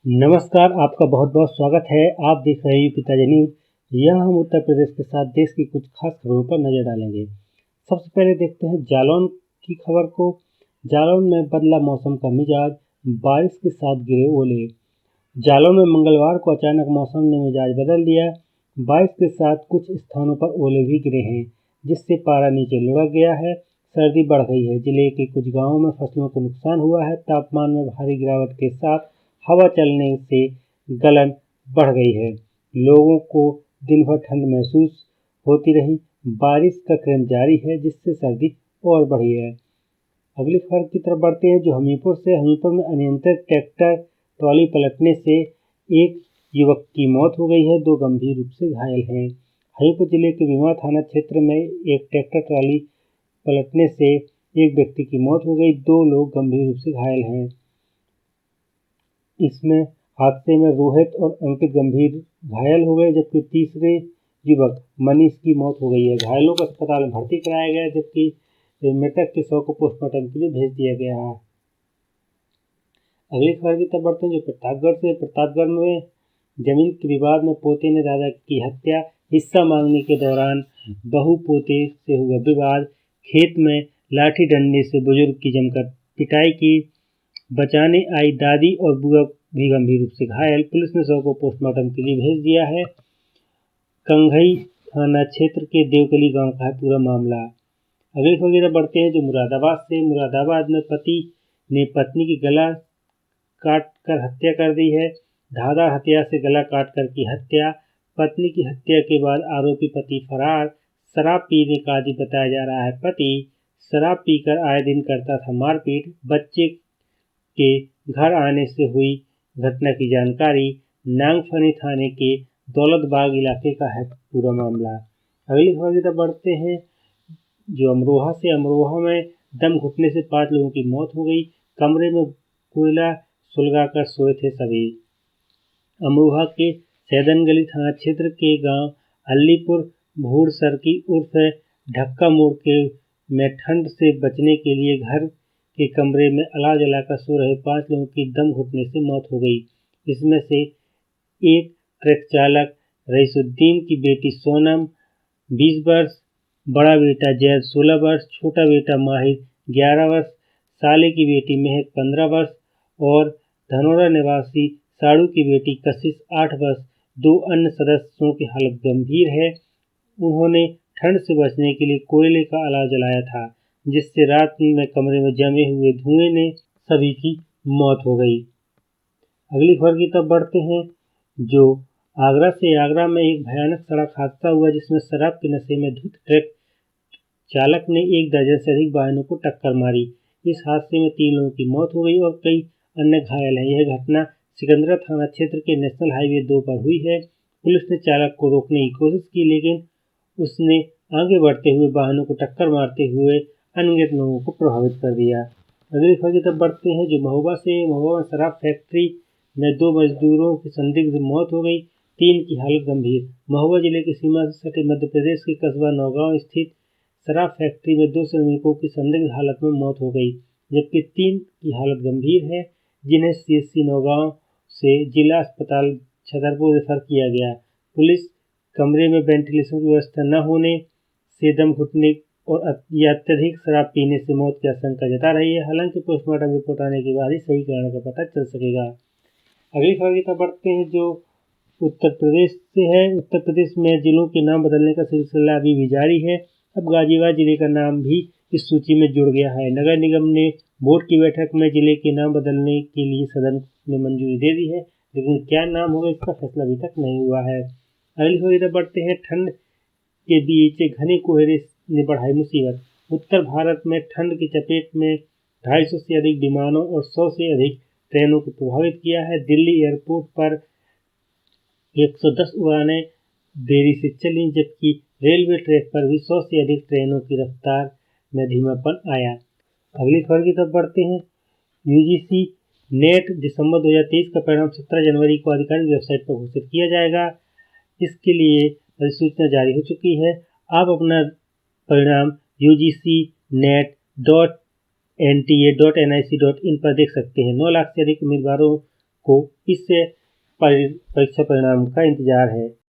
नमस्कार, आपका बहुत बहुत स्वागत है। आप देख रहे हैं पिताजी न्यूज़। यहाँ हम उत्तर प्रदेश के साथ देश की कुछ खास खबरों पर नजर डालेंगे। सबसे पहले देखते हैं जालौन की खबर को। जालौन में बदला मौसम का मिजाज, बारिश के साथ गिरे ओले। जालौन में मंगलवार को अचानक मौसम ने मिजाज बदल दिया। बारिश के साथ कुछ स्थानों पर ओले भी गिरे हैं, जिससे पारा नीचे लुढ़क गया है। सर्दी बढ़ गई है। जिले के कुछ गाँवों में फसलों को नुकसान हुआ है। तापमान में भारी गिरावट के साथ हवा चलने से गलन बढ़ गई है। लोगों को दिन भर ठंड महसूस होती रही। बारिश का क्रम जारी है, जिससे सर्दी और बढ़ी है। अगली खबर की तरफ बढ़ते हैं, जो हमीरपुर से। हमीरपुर में अनियंत्रित ट्रैक्टर ट्रॉली पलटने से एक युवक की मौत हो गई है, 2 गंभीर रूप से घायल हैं। हमीरपुर जिले के विमा थाना क्षेत्र में एक ट्रैक्टर ट्रॉली पलटने से एक व्यक्ति की मौत हो गई, 2 लोग गंभीर रूप से घायल हैं। इसमें हादसे में रोहित और अंकित गंभीर घायल हो गए, जबकि तीसरे युवक मनीष की मौत हो गई है। घायलों को अस्पताल में भर्ती कराया गया, जबकि मृतक के शव को पोस्टमार्टम के लिए भेज दिया गया है। अगली खबर की तरफ बढ़ते हैं, जो प्रतापगढ़ से। प्रतापगढ़ में जमीन के विवाद में पोते ने दादा की हत्या। हिस्सा मांगने के दौरान बहू पोते से हुआ विवाद। खेत में लाठी डंडे से बुजुर्ग की जमकर पिटाई की। बचाने आई दादी और बुआ भी गंभीर रूप से घायल। पुलिस ने शव को पोस्टमार्टम के लिए भेज दिया है। कंघई थाना क्षेत्र के देवकली गांव का है पूरा मामला। अगली खबर की तरफ बढ़ते हैं, जो मुरादाबाद से। मुरादाबाद में पति ने पत्नी की गला काट कर हत्या कर दी है। धारदार हथियार से गला काट कर की हत्या। पत्नी की हत्या के बाद आरोपी पति फरार। शराब पीने का आदी बताया जा रहा है पति। शराब पीकर आए दिन करता था मारपीट। बच्चे के घर आने से हुई घटना की जानकारी। नागफनी थाने के दौलतबाग इलाके का है पूरा मामला। अगली खबर की तरफ बढ़ते हैं, जो अमरोहा से। अमरोहा में दम घुटने से 5 लोगों की मौत हो गई। कमरे में कोयला सुलगाकर सोए थे सभी। अमरोहा के सैदनगली थाना क्षेत्र के गांव अलीपुर भूड़सरकी उर्फ ढक्का मोड़ के में ठंड से बचने के लिए घर के कमरे में अलाव जलाकर सो रहे 5 लोगों की दम घुटने से मौत हो गई। इसमें से एक ट्रक चालक रईसुद्दीन की बेटी सोनम 20 वर्ष, बड़ा बेटा जैद 16 वर्ष, छोटा बेटा माहिर 11 वर्ष, साले की बेटी महक 15 वर्ष और धनौरा निवासी साड़ू की बेटी कशिश 8 वर्ष। 2 अन्य सदस्यों की हालत गंभीर है। उन्होंने ठंड से बचने के लिए कोयले का अलाव जलाया था, जिससे रात में कमरे में जमे हुए धुएं ने सभी की मौत हो गई। अगली खबर की तरफ बढ़ते हैं, जो आगरा से। आगरा में एक भयानक सड़क हादसा हुआ, जिसमें शराब के नशे में धुत ट्रक चालक ने 1 दर्जन से अधिक वाहनों को टक्कर मारी। इस हादसे में 3 लोगों की मौत हो गई और कई अन्य घायल हैं। यह घटना सिकंदरा थाना क्षेत्र के नेशनल हाईवे 2 पर हुई है। पुलिस ने चालक को रोकने की कोशिश की, लेकिन उसने आगे बढ़ते हुए वाहनों को टक्कर मारते हुए अनगिनत लोगों को प्रभावित कर दिया। अगली खबर की तरफ बढ़ते हैं, जो महोबा से। महोबा में शराब फैक्ट्री में 2 मजदूरों की संदिग्ध मौत हो गई, 3 की हालत गंभीर। महोबा जिले की सीमा से सटे मध्य प्रदेश के कस्बा नौगांव स्थित शराब फैक्ट्री में 2 श्रमिकों की संदिग्ध हालत में मौत हो गई, जबकि 3 की हालत गंभीर है, जिन्हें सीएचसी नौगांव से जिला अस्पताल छतरपुर रेफर किया गया। पुलिस कमरे में वेंटिलेशन की व्यवस्था न होने से दम घुटने और अत्यधिक शराब पीने से मौत की आशंका जता रही है। हालांकि पोस्टमार्टम रिपोर्ट आने के बाद ही सही कारण का पता चल सकेगा। अगली खबर की तरफ बढ़ते हैं, जो उत्तर प्रदेश से है। उत्तर प्रदेश में जिलों के नाम बदलने का सिलसिला अभी भी जारी है। अब गाजियाबाद जिले का नाम भी इस सूची में जुड़ गया है। नगर निगम ने बोर्ड की बैठक में जिले के नाम बदलने के लिए सदन में मंजूरी दे दी है, लेकिन क्या नाम होगा इसका फैसला अभी तक नहीं हुआ है। अगली खबर की तरफ बढ़ते हैं। ठंड के बीच घने कोहरे ने बढ़ाई मुसीबत। उत्तर भारत में ठंड की चपेट में 250 से अधिक विमानों और 100 से अधिक ट्रेनों को प्रभावित किया है। दिल्ली एयरपोर्ट पर 110 उड़ानें देरी से चली, जबकि रेलवे ट्रैक पर भी 100 से अधिक ट्रेनों की रफ्तार में धीमापन आया। अगली खबर की तरफ बढ़ते हैं। यूजीसी नेट दिसंबर 2023 का परिणाम 17 जनवरी को आधिकारिक वेबसाइट पर घोषित किया जाएगा। इसके लिए अधिसूचना जारी हो चुकी है। आप अपना परिणाम ugcnet.nta.nic.in पर देख सकते हैं। 9 लाख से अधिक उम्मीदवारों को इस परीक्षा परिणाम का इंतजार है।